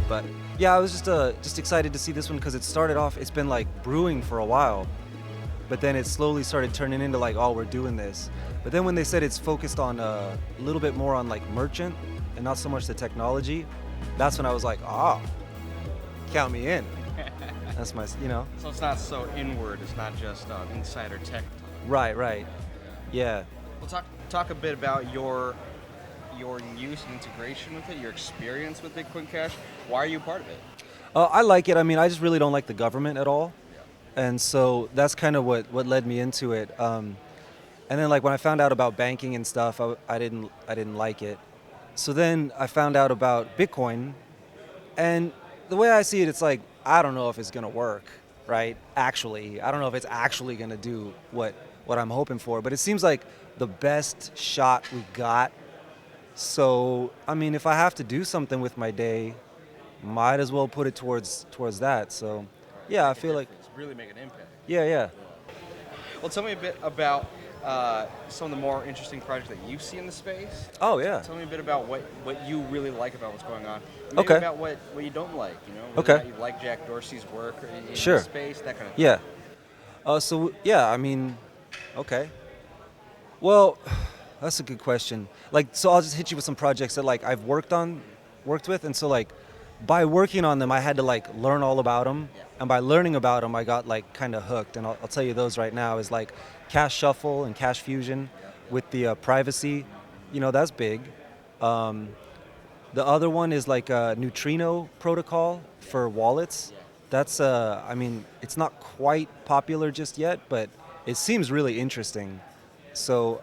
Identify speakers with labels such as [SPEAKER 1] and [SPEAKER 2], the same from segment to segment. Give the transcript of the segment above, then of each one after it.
[SPEAKER 1] But yeah, I was just excited to see this one because it started off. It's been like brewing for a while, but then it slowly started turning into like, oh, we're doing this. But then when they said it's focused on a little bit more on like merchant and not so much the technology, that's when I was like, oh, count me in. That's my, you know.
[SPEAKER 2] So it's not so inward. It's not just insider tech talk.
[SPEAKER 1] Right. Yeah.
[SPEAKER 2] Well, talk a bit about your use and integration with it, your experience with Bitcoin Cash. Why are you part of it?
[SPEAKER 1] I like it. I mean, I just really don't like the government at all.
[SPEAKER 2] Yeah.
[SPEAKER 1] And so that's kind of what led me into it. And then like when I found out about banking and stuff, I didn't like it. So then I found out about Bitcoin, and the way I see it, it's like, I don't know if it's gonna work, right? Actually, I don't know if it's actually gonna do what I'm hoping for, but it seems like the best shot we got. So, I mean, if I have to do something with my day, might as well put it towards that. So, yeah, I feel like,
[SPEAKER 2] really make an impact.
[SPEAKER 1] yeah.
[SPEAKER 2] Well, tell me a bit about some of the more interesting projects that you see in the space.
[SPEAKER 1] Oh, yeah.
[SPEAKER 2] Tell me a bit about what you really like about what's going on. Maybe
[SPEAKER 1] Okay.
[SPEAKER 2] about what you don't like, whether
[SPEAKER 1] Okay.
[SPEAKER 2] or not you like Jack Dorsey's work or in
[SPEAKER 1] Sure.
[SPEAKER 2] the space, that kind of thing.
[SPEAKER 1] Yeah. So, yeah, I mean, okay. Well, that's a good question. Like, so I'll just hit you with some projects that like I've worked with, and so like by working on them, I had to like learn all about them,
[SPEAKER 2] Yeah.
[SPEAKER 1] and by learning about them, I got like kind of hooked. And I'll tell you those right now is like Cash Shuffle and Cash Fusion with the privacy. That's big. The other one is like a neutrino protocol for wallets. That's I mean, it's not quite popular just yet, but it seems really interesting. So,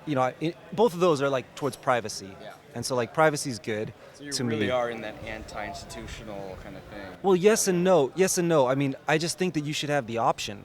[SPEAKER 1] both of those are like towards privacy.
[SPEAKER 2] Yeah.
[SPEAKER 1] And so like privacy is good
[SPEAKER 2] So you
[SPEAKER 1] to
[SPEAKER 2] really
[SPEAKER 1] me.
[SPEAKER 2] are in that anti-institutional kind of thing.
[SPEAKER 1] Well, yes and no. Yes and no. I mean, I just think that you should have the option.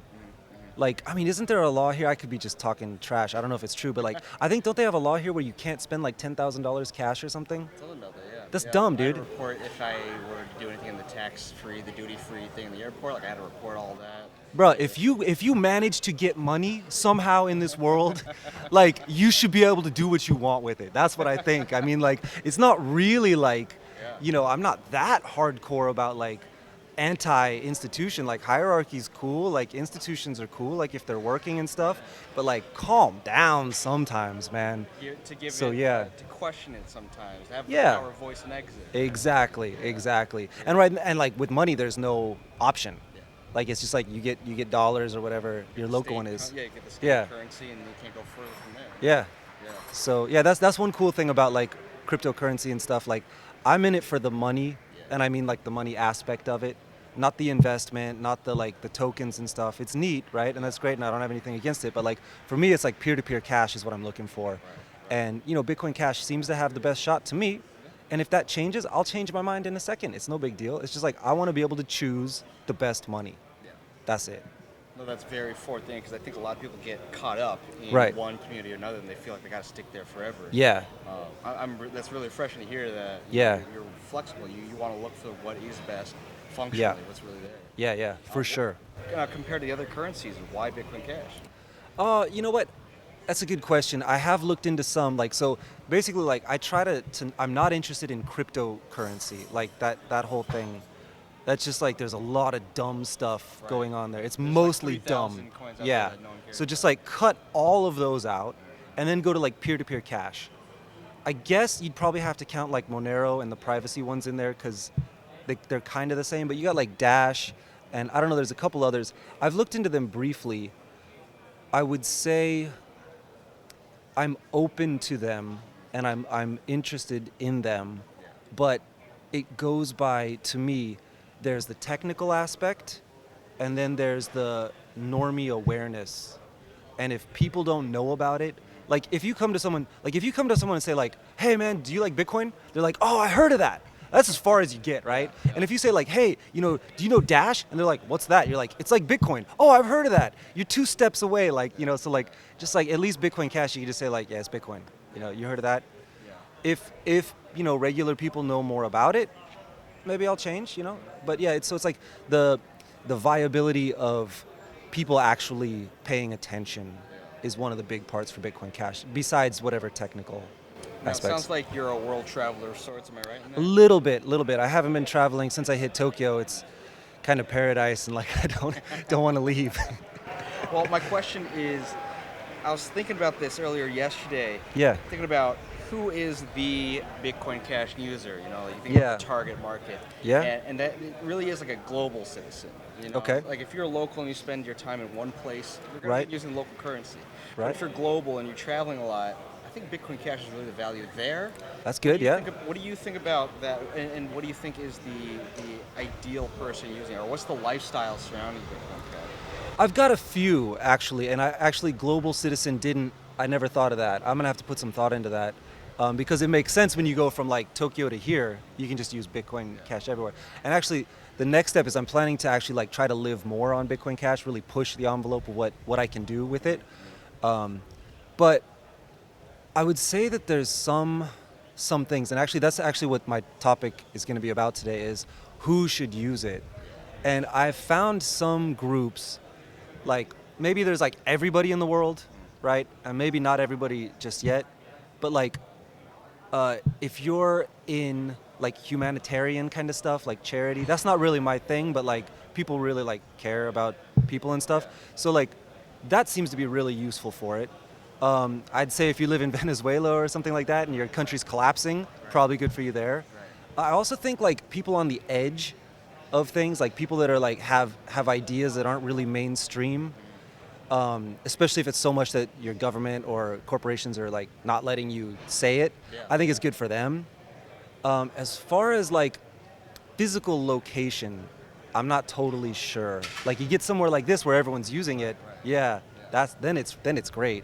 [SPEAKER 1] Like, I mean, isn't there a law here? I could be just talking trash. I don't know if it's true, but like, I think, don't they have a law here where you can't spend like $10,000 cash or something?
[SPEAKER 2] Something about that, yeah.
[SPEAKER 1] That's dumb,
[SPEAKER 2] I had
[SPEAKER 1] dude.
[SPEAKER 2] to report if I were to do anything in the tax-free, the duty-free thing in the airport. Like I had to report all that.
[SPEAKER 1] Bro, if you manage to get money somehow in this world, like, you should be able to do what you want with it. That's what I think. I mean, like, it's not really like, I'm not that hardcore about like anti-institution. Like, hierarchy's cool, like institutions are cool, like if they're working and stuff, but like calm down sometimes, man.
[SPEAKER 2] To give
[SPEAKER 1] So,
[SPEAKER 2] it,
[SPEAKER 1] yeah.
[SPEAKER 2] To question it sometimes. Have
[SPEAKER 1] Yeah.
[SPEAKER 2] the power of voice and exit.
[SPEAKER 1] Exactly. And like with money, there's no option. Like, it's just like you get dollars or whatever your local one is.
[SPEAKER 2] Yeah, you get the state
[SPEAKER 1] Yeah.
[SPEAKER 2] currency and you can't go further from there.
[SPEAKER 1] Yeah.
[SPEAKER 2] Yeah.
[SPEAKER 1] So yeah, that's one cool thing about like cryptocurrency and stuff. Like, I'm in it for the money, and I mean like the money aspect of it, not the investment, not the like the tokens and stuff. It's neat, right? And that's great, and I don't have anything against it. But like for me, it's like peer-to-peer cash is what I'm looking for.
[SPEAKER 2] Right.
[SPEAKER 1] And Bitcoin Cash seems to have the best shot to me. And if that changes, I'll change my mind in a second. It's no big deal. It's just like I want to be able to choose the best money.
[SPEAKER 2] Yeah.
[SPEAKER 1] That's it.
[SPEAKER 2] No, that's very forward thinking because I think a lot of people get caught up in
[SPEAKER 1] Right.
[SPEAKER 2] one community or another and they feel like they got to stick there forever.
[SPEAKER 1] Yeah.
[SPEAKER 2] That's really refreshing to hear that.
[SPEAKER 1] Yeah.
[SPEAKER 2] You're flexible. You want to look for what is best functionally, what's really there.
[SPEAKER 1] Yeah, for sure.
[SPEAKER 2] Compared to the other currencies, why Bitcoin Cash?
[SPEAKER 1] You know what? That's a good question. I have looked into some, like, so basically, like, I try to I'm not interested in cryptocurrency, like that whole thing. That's just like, there's a lot of dumb stuff
[SPEAKER 2] Right.
[SPEAKER 1] going on there. It's
[SPEAKER 2] There's
[SPEAKER 1] mostly
[SPEAKER 2] like 3,000
[SPEAKER 1] dumb.
[SPEAKER 2] coins out
[SPEAKER 1] Yeah.
[SPEAKER 2] there that no one cares
[SPEAKER 1] So just
[SPEAKER 2] about.
[SPEAKER 1] like cut all of those out and then go to like peer-to-peer cash. I guess you'd probably have to count like Monero and the privacy ones in there because they're kind of the same, but you got like Dash and I don't know, there's a couple others. I've looked into them briefly. I would say I'm open to them and I'm interested in them, but it goes by, to me, there's the technical aspect and then there's the normie awareness. And if people don't know about it, like if you come to someone and say like, hey man, do you like Bitcoin? They're like, oh, I heard of that. That's as far as you get, right? And if you say like, hey, do you know Dash? And they're like, what's that? You're like, it's like Bitcoin. Oh, I've heard of that. You're 2 steps away, like, so like, just like at least Bitcoin Cash, you can just say like, yeah, it's Bitcoin. You heard of that?
[SPEAKER 2] Yeah.
[SPEAKER 1] If regular people know more about it, maybe I'll change, But yeah, it's like the viability of people actually paying attention is one of the big parts for Bitcoin Cash, besides whatever technical.
[SPEAKER 2] Now, it
[SPEAKER 1] aspects.
[SPEAKER 2] sounds like you're a world traveler of sorts. Am I right in
[SPEAKER 1] A
[SPEAKER 2] that?
[SPEAKER 1] little bit. I haven't been traveling since I hit Tokyo. It's kind of paradise, and like I don't want to leave.
[SPEAKER 2] Well, my question is, I was thinking about this earlier yesterday.
[SPEAKER 1] Yeah.
[SPEAKER 2] Thinking about who is the Bitcoin Cash user. You know, you think
[SPEAKER 1] Yeah.
[SPEAKER 2] about the target market.
[SPEAKER 1] Yeah.
[SPEAKER 2] And that it really is like a global citizen. You know,
[SPEAKER 1] Okay.
[SPEAKER 2] like if you're local and you spend your time in one place, you're going
[SPEAKER 1] Right.
[SPEAKER 2] to be using local currency. But
[SPEAKER 1] Right.
[SPEAKER 2] if you're global and you're traveling a lot, I think Bitcoin Cash is really the value there.
[SPEAKER 1] That's good. Yeah.
[SPEAKER 2] What do you think about that? And what do you think is the ideal person using it, or what's the lifestyle surrounding Bitcoin Cash?
[SPEAKER 1] I've got a few actually, and I actually global citizen didn't. I never thought of that. I'm gonna have to put some thought into that because it makes sense when you go from like Tokyo to here. You can just use Bitcoin Cash everywhere. And actually, the next step is I'm planning to actually like try to live more on Bitcoin Cash, really push the envelope of what I can do with it. But I would say that there's some things, and actually that's actually what my topic is going to be about today is who should use it. And I've found some groups, like maybe there's like everybody in the world, right? And maybe not everybody just yet, but like if you're in like humanitarian kind of stuff, like charity, that's not really my thing, but like people really like care about people and stuff. So like that seems to be really useful for it. I'd say if you live in Venezuela or something like that and your country's collapsing, probably good for you there. I also think like people on the edge of things, like people that are like have ideas that aren't really mainstream, especially if it's so much that your government or corporations are like not letting you say it.
[SPEAKER 2] Yeah.
[SPEAKER 1] I think it's good for them. As far as like physical location, I'm not totally sure. Like you get somewhere like this where everyone's using it, yeah, then it's great.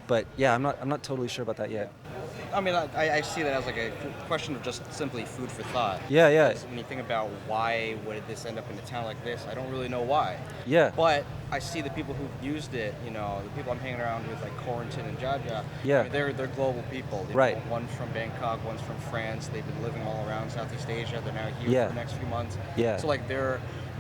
[SPEAKER 1] But yeah, I'm not totally sure about that yet.
[SPEAKER 2] I mean, I see that as like a question of just simply food for thought.
[SPEAKER 1] Yeah, yeah.
[SPEAKER 2] Because when you think about why would this end up in a town like this, I don't really know why.
[SPEAKER 1] Yeah.
[SPEAKER 2] But I see the people who've used it, you know, the people I'm hanging around with, like Corentin and Jaja.
[SPEAKER 1] Yeah.
[SPEAKER 2] I mean, they're global people. You
[SPEAKER 1] Right.
[SPEAKER 2] know, one's from Bangkok, one's from France. They've been living all around Southeast Asia. They're now here
[SPEAKER 1] Yeah.
[SPEAKER 2] for the next few months.
[SPEAKER 1] Yeah.
[SPEAKER 2] So like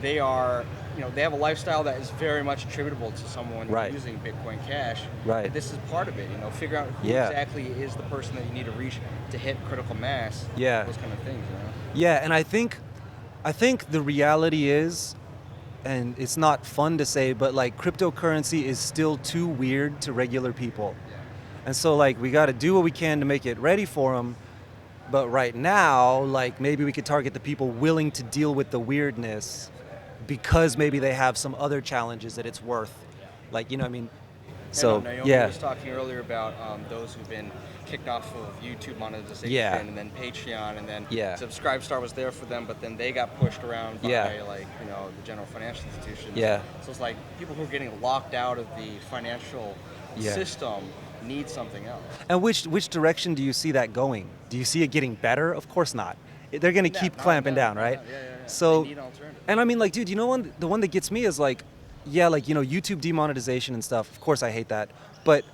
[SPEAKER 2] they are, you know, they have a lifestyle that is very much attributable to someone
[SPEAKER 1] Right.
[SPEAKER 2] using Bitcoin Cash.
[SPEAKER 1] Right.
[SPEAKER 2] But this is part of it, you know, figure out who
[SPEAKER 1] Yeah.
[SPEAKER 2] exactly is the person that you need to reach to hit critical mass.
[SPEAKER 1] Yeah.
[SPEAKER 2] Those kind of things, you know.
[SPEAKER 1] Yeah, and I think the reality is, and it's not fun to say, but like cryptocurrency is still too weird to regular people. And so like we got to do what we can to make it ready for them. But right now, like maybe we could target the people willing to deal with the weirdness because maybe they have some other challenges that it's worth. Like, you know what I mean? So,
[SPEAKER 2] Naomi
[SPEAKER 1] yeah.
[SPEAKER 2] was talking earlier about those who've been kicked off of YouTube monetization
[SPEAKER 1] Yeah.
[SPEAKER 2] and then Patreon and then
[SPEAKER 1] Yeah.
[SPEAKER 2] Subscribestar was there for them, but then they got pushed around by
[SPEAKER 1] Yeah.
[SPEAKER 2] like, you know, the general financial institutions.
[SPEAKER 1] Yeah.
[SPEAKER 2] So it's like people who are getting locked out of the financial
[SPEAKER 1] Yeah.
[SPEAKER 2] system need something else.
[SPEAKER 1] And which direction do you see that going? Do you see it getting better? Of course not. They're going to
[SPEAKER 2] Yeah,
[SPEAKER 1] keep
[SPEAKER 2] no,
[SPEAKER 1] clamping
[SPEAKER 2] no,
[SPEAKER 1] down,
[SPEAKER 2] no,
[SPEAKER 1] right?
[SPEAKER 2] yeah.
[SPEAKER 1] So,
[SPEAKER 2] They need alternatives.
[SPEAKER 1] and I mean, like, dude, you know, the one that gets me is like, yeah, like, you know, YouTube demonetization and stuff. Of course, I hate that. But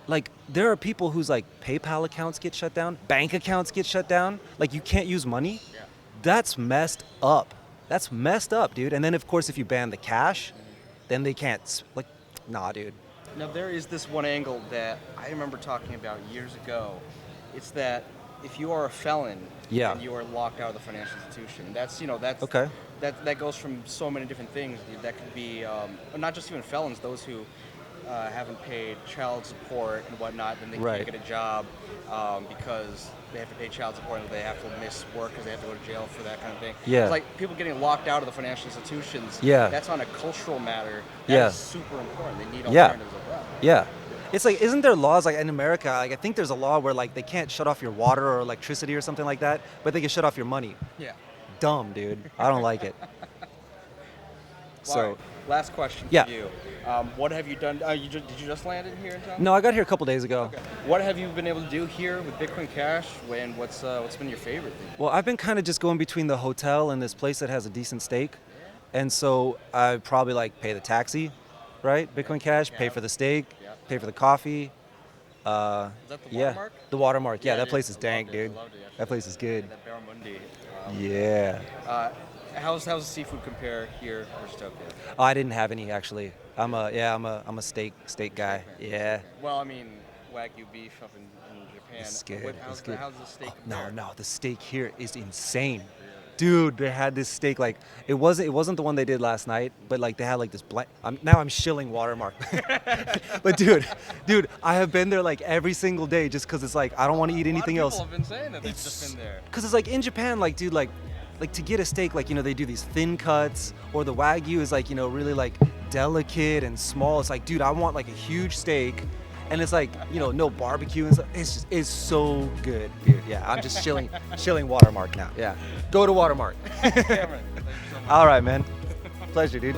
[SPEAKER 1] like, there are people whose like PayPal accounts get shut down, bank accounts get shut down. Like, you can't use money.
[SPEAKER 2] Yeah.
[SPEAKER 1] That's messed up. That's messed up, dude. And then, of course, if you ban the cash, then they can't. Like, nah, dude.
[SPEAKER 2] Now there is this one angle that I remember talking about years ago. It's that if you are a felon
[SPEAKER 1] Yeah.
[SPEAKER 2] and you are locked out of the financial institution, that's
[SPEAKER 1] Okay.
[SPEAKER 2] that goes from so many different things. That could be not just even felons, those who haven't paid child support and whatnot, then they
[SPEAKER 1] Right.
[SPEAKER 2] can't get a job because they have to pay child support and they have to miss work because they have to go to jail for that kind of thing.
[SPEAKER 1] Yeah.
[SPEAKER 2] It's like people getting locked out of the financial institutions.
[SPEAKER 1] Yeah.
[SPEAKER 2] That's on a cultural matter. That
[SPEAKER 1] Yeah.
[SPEAKER 2] is super important. They need
[SPEAKER 1] Yeah.
[SPEAKER 2] alternatives as well.
[SPEAKER 1] Yeah. It's like, isn't there laws like in America? Like, I think there's a law where like they can't shut off your water or electricity or something like that, but they can shut off your money.
[SPEAKER 2] Yeah.
[SPEAKER 1] Dumb, dude. I don't like it.
[SPEAKER 2] All right. Last question
[SPEAKER 1] Yeah.
[SPEAKER 2] for you. What have you done? Did you just land in here in town?
[SPEAKER 1] No, I got here a couple days ago.
[SPEAKER 2] Okay. What have you been able to do here with Bitcoin Cash? And what's been your favorite thing?
[SPEAKER 1] Well, I've been kind of just going between the hotel and this place that has a decent steak. And so I probably like pay the taxi, right? Bitcoin Cash, pay for the steak,
[SPEAKER 2] Yeah.
[SPEAKER 1] pay for the coffee.
[SPEAKER 2] Is that the
[SPEAKER 1] Yeah,
[SPEAKER 2] Watermark?
[SPEAKER 1] the Watermark. Yeah,
[SPEAKER 2] Yeah,
[SPEAKER 1] that
[SPEAKER 2] yeah,
[SPEAKER 1] place is
[SPEAKER 2] I
[SPEAKER 1] dank,
[SPEAKER 2] loved it. I
[SPEAKER 1] dude.
[SPEAKER 2] loved it, actually.
[SPEAKER 1] That place is good.
[SPEAKER 2] That Barramundi.
[SPEAKER 1] Yeah.
[SPEAKER 2] How's the seafood compare here versus Tokyo?
[SPEAKER 1] Oh, I didn't have any actually. I'm a steak guy. Yeah.
[SPEAKER 2] Well, I mean, Wagyu beef up in Japan.
[SPEAKER 1] It's good.
[SPEAKER 2] How's
[SPEAKER 1] It's good.
[SPEAKER 2] how's the steak
[SPEAKER 1] No,
[SPEAKER 2] compare?
[SPEAKER 1] no, the steak here is insane. Dude, they had this steak like it wasn't the one they did last night, but like they had like this blank. Now I'm shilling Watermark. But dude, I have been there like every single day just because it's like I don't want to eat anything
[SPEAKER 2] A lot
[SPEAKER 1] else.
[SPEAKER 2] of people have been saying that they've just been there.
[SPEAKER 1] Because it's like in Japan, like dude, like to get a steak, like they do these thin cuts, or the wagyu is like really like delicate and small. It's like dude, I want like a huge steak. And it's like, no barbecue and stuff. It's so good, dude. Yeah, I'm just shilling Watermark now. Yeah. Go to Watermark.
[SPEAKER 2] Cameron, thank you so much.
[SPEAKER 1] All right, man. Pleasure, dude.